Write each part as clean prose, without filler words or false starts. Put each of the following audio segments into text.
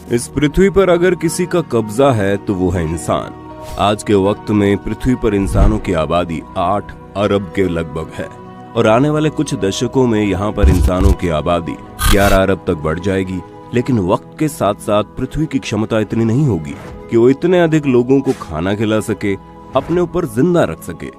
इस पृथ्वी पर अगर किसी का कब्जा है तो वो है इंसान। आज के वक्त में पृथ्वी पर इंसानों की आबादी 8 अरब के लगभग है और आने वाले कुछ दशकों में यहाँ पर इंसानों की आबादी 11 अरब तक बढ़ जाएगी। लेकिन वक्त के साथ साथ पृथ्वी की क्षमता इतनी नहीं होगी कि वो इतने अधिक लोगों को खाना खिला सके, अपने ऊपर जिंदा रख सके।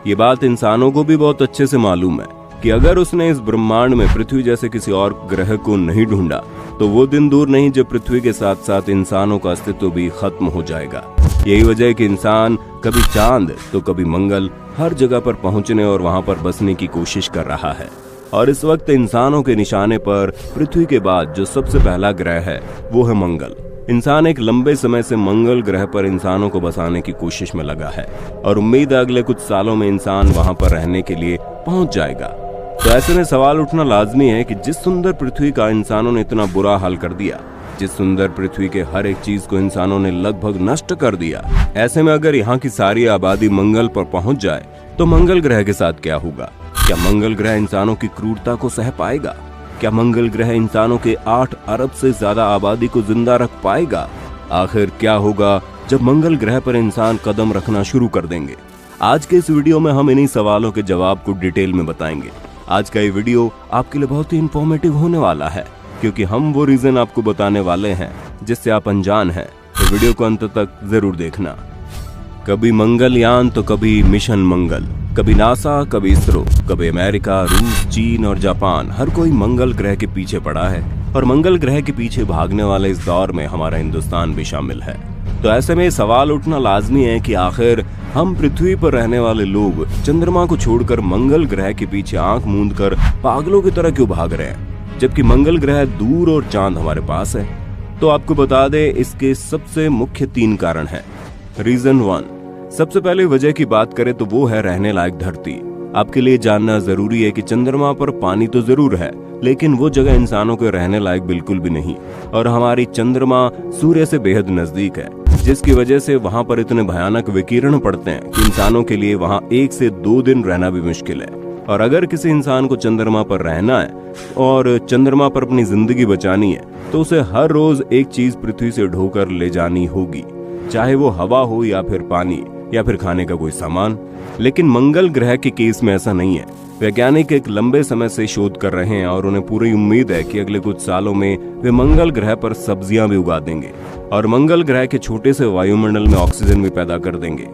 ये बात इंसानों को भी बहुत अच्छे से मालूम है कि अगर उसने इस ब्रह्मांड में पृथ्वी जैसे किसी और ग्रह को नहीं ढूंढा तो वो दिन दूर नहीं जब पृथ्वी के साथ साथ इंसानों का अस्तित्व भी खत्म हो जाएगा। यही वजह है कि इंसान कभी चांद तो कभी मंगल, हर जगह पर पहुंचने और वहां पर बसने की कोशिश कर रहा है। और इस वक्त इंसानों के निशाने पर पृथ्वी के बाद जो सबसे पहला ग्रह है वो है मंगल। इंसान एक लंबे समय से मंगल ग्रह पर इंसानों को बसाने की कोशिश में लगा है और उम्मीद है अगले कुछ सालों में इंसान वहां पर रहने के लिए पहुंच जाएगा। तो ऐसे में सवाल उठना लाजमी है कि जिस सुंदर पृथ्वी का इंसानों ने इतना बुरा हाल कर दिया, जिस सुंदर पृथ्वी के हर एक चीज को इंसानों ने लगभग नष्ट कर दिया, ऐसे में अगर यहाँ की सारी आबादी मंगल पर पहुंच जाए तो मंगल ग्रह के साथ क्या होगा? क्या मंगल ग्रह इंसानों की क्रूरता को सह पाएगा? क्या मंगल ग्रह इंसानों के 8 अरब से ज्यादा आबादी को जिंदा रख पाएगा? आखिर क्या होगा जब मंगल ग्रह पर इंसान कदम रखना शुरू कर देंगे? आज के इस वीडियो में हम इन्हीं सवालों के जवाब को डिटेल में बताएंगे। आज का ये वीडियो आपके लिए बहुत ही इंफॉर्मेटिव होने वाला है क्योंकि हम वो रीजन आपको बताने वाले हैं जिससे आप अनजान हैं। तो वीडियो को अंत तक जरूर देखना। कभी मंगलयान तो कभी मिशन मंगल, कभी नासा, कभी इसरो, कभी अमेरिका, रूस, चीन और जापान, हर कोई मंगल ग्रह के पीछे पड़ा है और मंगल ग्रह के पीछे भागने वाले इस दौर में हमारा हिंदुस्तान भी शामिल है। तो ऐसे में सवाल उठना लाजमी है कि आखिर हम पृथ्वी पर रहने वाले लोग चंद्रमा को छोड़कर मंगल ग्रह के पीछे आंख मूंद कर पागलों की तरह क्यों भाग रहे हैं, जबकि मंगल ग्रह दूर और चांद हमारे पास है। तो आपको बता दें, इसके सबसे मुख्य 3 कारण हैं। रीजन 1, सबसे पहले वजह की बात करें तो वो है रहने लायक धरती। आपके लिए जानना जरूरी है कि चंद्रमा पर पानी तो जरूर है लेकिन वो जगह इंसानों के रहने लायक बिल्कुल भी नहीं। और हमारी चंद्रमा सूर्य से बेहद नजदीक है जिसकी वजह से वहां पर इतने भयानक विकिरण पड़ते हैं कि इंसानों के लिए वहां 1 से 2 दिन रहना भी मुश्किल है। और अगर किसी इंसान को चंद्रमा पर रहना है और चंद्रमा पर अपनी जिंदगी बचानी है तो उसे हर रोज एक चीज पृथ्वी से ढोकर ले जानी होगी, चाहे वो हवा हो या फिर पानी या फिर खाने का कोई सामान। लेकिन मंगल ग्रह के केस में ऐसा नहीं है। वैज्ञानिक एक लंबे समय से शोध कर रहे हैं और उन्हें पूरी उम्मीद है कि अगले कुछ सालों में वे मंगल ग्रह पर सब्जियां भी उगा देंगे और मंगल ग्रह के छोटे से वायुमंडल में ऑक्सीजन भी पैदा कर देंगे।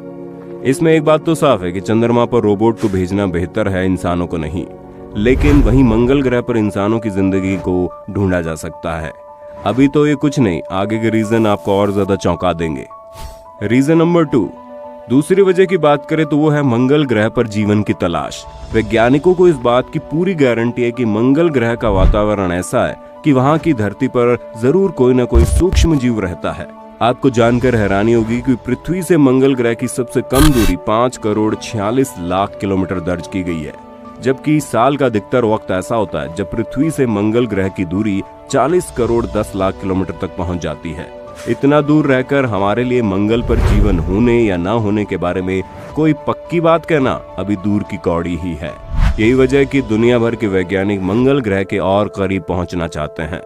इसमें एक बात तो साफ है कि चंद्रमा पर रोबोट को भेजना बेहतर है, इंसानों को नहीं। लेकिन वहीं मंगल ग्रह पर इंसानों की जिंदगी को ढूंढा जा सकता है। अभी तो ये कुछ नहीं, आगे के रीजन आपको और ज्यादा चौंका देंगे। रीजन नंबर 2, दूसरी वजह की बात करें तो वो है मंगल ग्रह पर जीवन की तलाश। वैज्ञानिकों को इस बात की पूरी गारंटी है कि मंगल ग्रह का वातावरण ऐसा है कि वहां की धरती पर जरूर कोई न कोई सूक्ष्म जीव रहता है। आपको जानकर हैरानी होगी कि पृथ्वी से मंगल ग्रह की सबसे कम दूरी 5 करोड़ 46 लाख किलोमीटर दर्ज की गई है, जबकि साल का अधिकतर वक्त ऐसा होता है जब पृथ्वी से मंगल ग्रह की दूरी 40 करोड़ 10 लाख किलोमीटर तक पहुंच जाती है। इतना दूर रहकर हमारे लिए मंगल पर जीवन होने या ना होने के बारे में कोई पक्की बात कहना अभी दूर की कौड़ी ही है। यही वजह है कि दुनिया भर के वैज्ञानिक मंगल ग्रह के और करीब पहुंचना चाहते हैं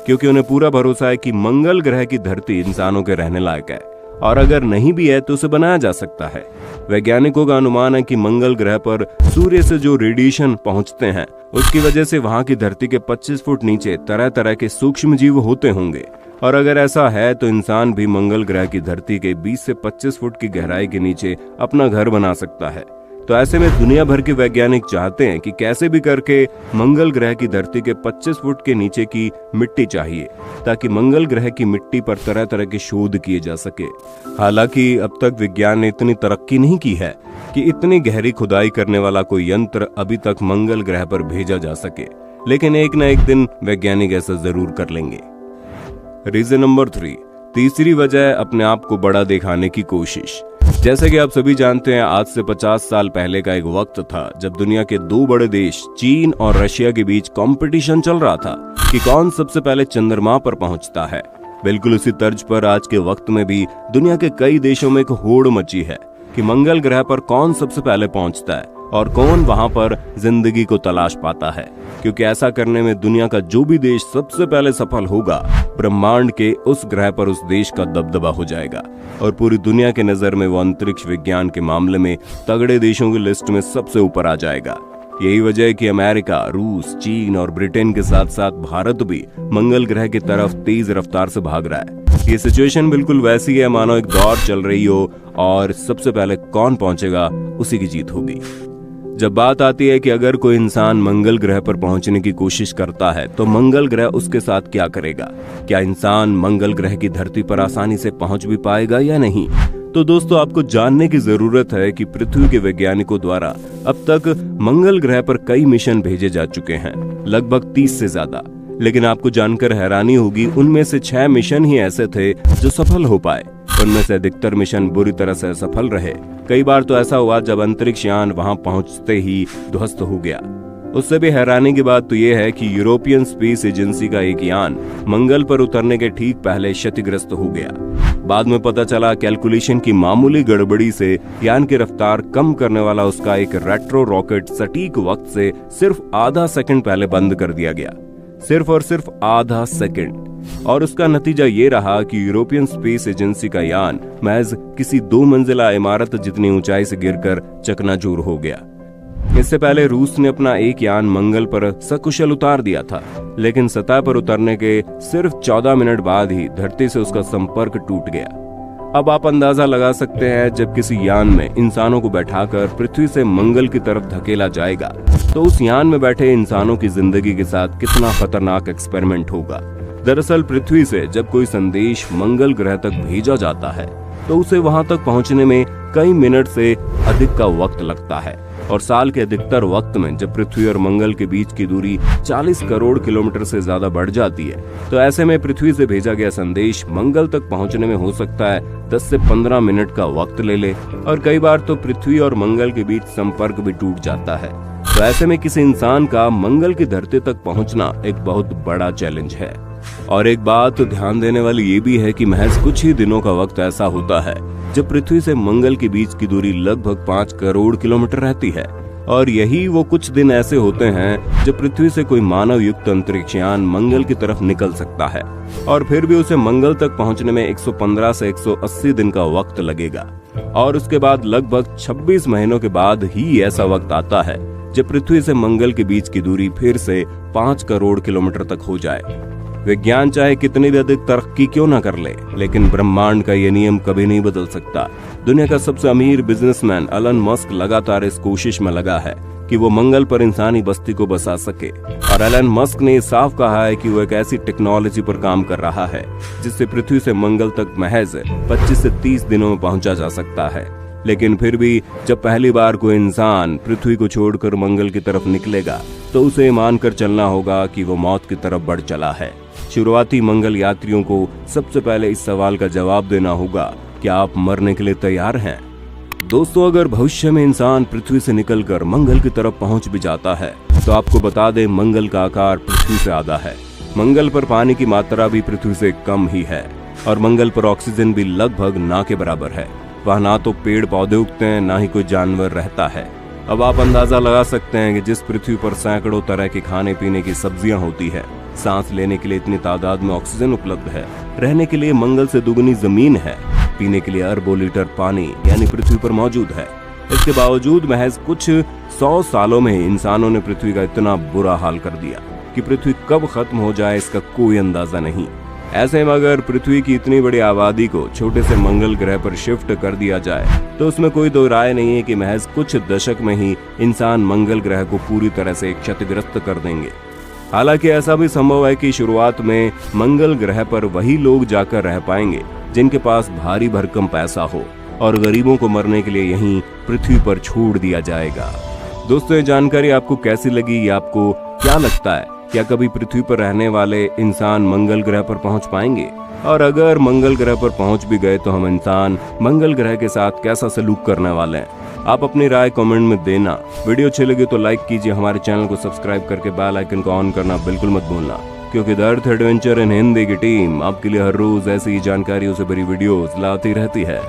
क्योंकि उन्हें पूरा भरोसा है कि मंगल ग्रह की धरती इंसानों के रहने लायक है और अगर नहीं भी है तो उसे बनाया जा सकता है। वैज्ञानिकों का अनुमान है कि मंगल ग्रह पर सूर्य से जो रेडिएशन पहुंचते हैं उसकी वजह से वहां की धरती के 25 फुट नीचे तरह तरह के सूक्ष्म जीव होते होंगे। और अगर ऐसा है तो इंसान भी मंगल ग्रह की धरती के 20 से 25 फुट की गहराई के नीचे अपना घर बना सकता है। तो ऐसे में दुनिया भर के वैज्ञानिक चाहते हैं कि कैसे भी करके मंगल ग्रह की धरती के 25 फुट के नीचे की मिट्टी चाहिए ताकि मंगल ग्रह की मिट्टी पर तरह तरह के शोध किए जा सके। हालांकि अब तक विज्ञान ने इतनी तरक्की नहीं की है कि इतनी गहरी खुदाई करने वाला कोई यंत्र अभी तक मंगल ग्रह पर भेजा जा सके, लेकिन एक न एक दिन वैज्ञानिक ऐसा जरूर कर लेंगे। रीजन नंबर 3, तीसरी वजह है अपने आप को बड़ा दिखाने की कोशिश। जैसे कि आप सभी जानते हैं, आज से 50 साल पहले का एक वक्त था जब दुनिया के 2 बड़े देश चीन और रशिया के बीच कंपटीशन चल रहा था कि कौन सबसे पहले चंद्रमा पर पहुंचता है। बिल्कुल उसी तर्ज पर आज के वक्त में भी दुनिया के कई देशों में एक होड़ मची है कि मंगल ग्रह पर कौन सबसे पहले पहुंचता है और कौन वहां पर जिंदगी को तलाश पाता है, क्योंकि ऐसा करने में दुनिया का जो भी देश सबसे पहले सफल होगा, ब्रह्मांड के उस ग्रह पर उस देश का दबदबा हो जाएगा और पूरी दुनिया के नजर में वो अंतरिक्ष विज्ञान के मामले में तगड़े देशों की लिस्ट में सबसे ऊपर आ जाएगा। यही वजह है कि अमेरिका, रूस, चीन और ब्रिटेन के साथ साथ भारत भी मंगल ग्रह की तरफ तेज रफ्तार से भाग रहा है। ये सिचुएशन बिल्कुल वैसी है मानो एक दौड़ चल रही हो और सबसे पहले कौन पहुंचेगा उसी की जीत होगी। जब बात आती है कि अगर कोई इंसान मंगल ग्रह पर पहुंचने की कोशिश करता है तो मंगल ग्रह उसके साथ क्या करेगा? क्या इंसान मंगल ग्रह की धरती पर आसानी से पहुंच भी पाएगा या नहीं? तो दोस्तों, आपको जानने की जरूरत है कि पृथ्वी के वैज्ञानिकों द्वारा अब तक मंगल ग्रह पर कई मिशन भेजे जा चुके हैं, लगभग 30 से ज्यादा। लेकिन आपको जानकर हैरानी होगी, उनमें से 6 मिशन ही ऐसे थे जो सफल हो पाए। उनमें से अधिकतर मिशन बुरी तरह से असफल रहे। कई बार तो ऐसा हुआ जब अंतरिक्ष यान वहां पहुंचते ही ध्वस्त हो गया। उससे भी हैरानी की बात तो यह है कि यूरोपियन स्पेस एजेंसी का एक यान मंगल पर उतरने के ठीक पहले क्षतिग्रस्त हो गया। बाद में पता चला कैलकुलेशन की मामूली गड़बड़ी से यान की रफ्तार कम करने वाला उसका एक रेट्रो रॉकेट सटीक वक्त से सिर्फ आधा सेकंड पहले बंद कर दिया गया। सिर्फ और सिर्फ आधा सेकंड। और उसका नतीजा ये रहा कि यूरोपियन स्पेस एजेंसी का यान महज किसी 2 मंजिला इमारत जितनी ऊंचाई से गिरकर चकनाचूर हो गया। इससे पहले रूस ने अपना एक यान मंगल पर सकुशल उतार दिया था, लेकिन सतह पर उतरने के सिर्फ 14 मिनट बाद ही धरती से उसका संपर्क टूट गया। अब आप अंदाजा लगा सकते हैं, जब किसी यान में इंसानों को बैठाकर पृथ्वी से मंगल की तरफ धकेला जाएगा तो उस यान में बैठे इंसानों की जिंदगी के साथ कितना खतरनाक एक्सपेरिमेंट होगा। दरअसल पृथ्वी से जब कोई संदेश मंगल ग्रह तक भेजा जाता है तो उसे वहां तक पहुंचने में कई मिनट से अधिक का वक्त लगता है। और साल के अधिकतर वक्त में जब पृथ्वी और मंगल के बीच की दूरी 40 करोड़ किलोमीटर से ज्यादा बढ़ जाती है, तो ऐसे में पृथ्वी से भेजा गया संदेश मंगल तक पहुंचने में हो सकता है 10 से 15 मिनट का वक्त ले ले। और कई बार तो पृथ्वी और मंगल के बीच संपर्क भी टूट जाता है। तो ऐसे में किसी इंसान का मंगल की धरती तक पहुंचना एक बहुत बड़ा चैलेंज है। और एक बात ध्यान देने वाली ये भी है कि महज कुछ ही दिनों का वक्त ऐसा होता है जब पृथ्वी से मंगल के बीच की दूरी लगभग 5 करोड़ किलोमीटर रहती है। और यही वो कुछ दिन ऐसे होते हैं जब पृथ्वी से कोई मानव युक्त अंतरिक्ष यान मंगल की तरफ निकल सकता है और फिर भी उसे मंगल तक पहुंचने में 115 से 180 दिन का वक्त लगेगा। और उसके बाद लगभग 26 महीनों के बाद ही ऐसा वक्त आता है जब पृथ्वी से मंगल के बीच की दूरी फिर से 5 करोड़ किलोमीटर तक हो जाए। विज्ञान चाहे कितनी भी अधिक तरक्की क्यों न कर ले, लेकिन ब्रह्मांड का ये नियम कभी नहीं बदल सकता। दुनिया का सबसे अमीर बिजनेसमैन एलन मस्क लगातार इस कोशिश में लगा है कि वो मंगल पर इंसानी बस्ती को बसा सके। और एलन मस्क ने साफ कहा है कि वो एक ऐसी टेक्नोलॉजी पर काम कर रहा है जिससे पृथ्वी से मंगल तक महज 25 से 30 दिनों में पहुंचा जा सकता है। लेकिन फिर भी जब पहली बार कोई इंसान पृथ्वी को छोड़कर मंगल की तरफ निकलेगा तो उसे मानकर चलना होगा कि वो मौत की तरफ बढ़ चला है। शुरुआती मंगल यात्रियों को सबसे पहले इस सवाल का जवाब देना होगा, क्या आप मरने के लिए तैयार हैं? दोस्तों, अगर भविष्य में इंसान पृथ्वी से निकलकर मंगल की तरफ पहुंच भी जाता है तो आपको बता दें, मंगल का आकार पृथ्वी से आधा है। मंगल पर पानी की मात्रा भी पृथ्वी से कम ही है और मंगल पर ऑक्सीजन भी लगभग ना के बराबर है। वहाँ ना तो पेड़ पौधे उगते हैं, ना ही कोई जानवर रहता है। अब आप अंदाजा लगा सकते हैं कि जिस पृथ्वी पर सैकड़ों तरह के खाने पीने की सब्जियां होती है, सांस लेने के लिए इतनी तादाद में ऑक्सीजन उपलब्ध है, रहने के लिए मंगल से दुगनी जमीन है, पीने के लिए अरबों लीटर पानी यानी पृथ्वी पर मौजूद है। इसके बावजूद महज कुछ 100 सालों में ही इंसानों ने पृथ्वी का इतना बुरा हाल कर दिया कि पृथ्वी कब खत्म हो जाए इसका कोई अंदाजा नहीं। ऐसे में अगर पृथ्वी की इतनी बड़ी आबादी को छोटे से मंगल ग्रह पर शिफ्ट कर दिया जाए तो उसमें कोई दो राय नहीं है कि महज कुछ दशक में ही इंसान मंगल ग्रह को पूरी तरह से क्षतिग्रस्त कर देंगे। हालांकि ऐसा भी संभव है कि शुरुआत में मंगल ग्रह पर वही लोग जाकर रह पाएंगे जिनके पास भारी भरकम पैसा हो और गरीबों को मरने के लिए यहीं पृथ्वी पर छोड़ दिया जाएगा। दोस्तों, ये जानकारी आपको कैसी लगी? आपको क्या लगता है, क्या कभी पृथ्वी पर रहने वाले इंसान मंगल ग्रह पर पहुंच पाएंगे? और अगर मंगल ग्रह पर पहुंच भी गए तो हम इंसान मंगल ग्रह के साथ कैसा सलूक करने वाले हैं? आप अपनी राय कमेंट में देना। वीडियो अच्छी लगी तो लाइक कीजिए, हमारे चैनल को सब्सक्राइब करके बेल आइकन को ऑन करना बिल्कुल मत भूलना, क्योंकि the earth adventure in Hindi की टीम आपके लिए हर रोज ऐसी जानकारियों से भरी वीडियोस लाती रहती है।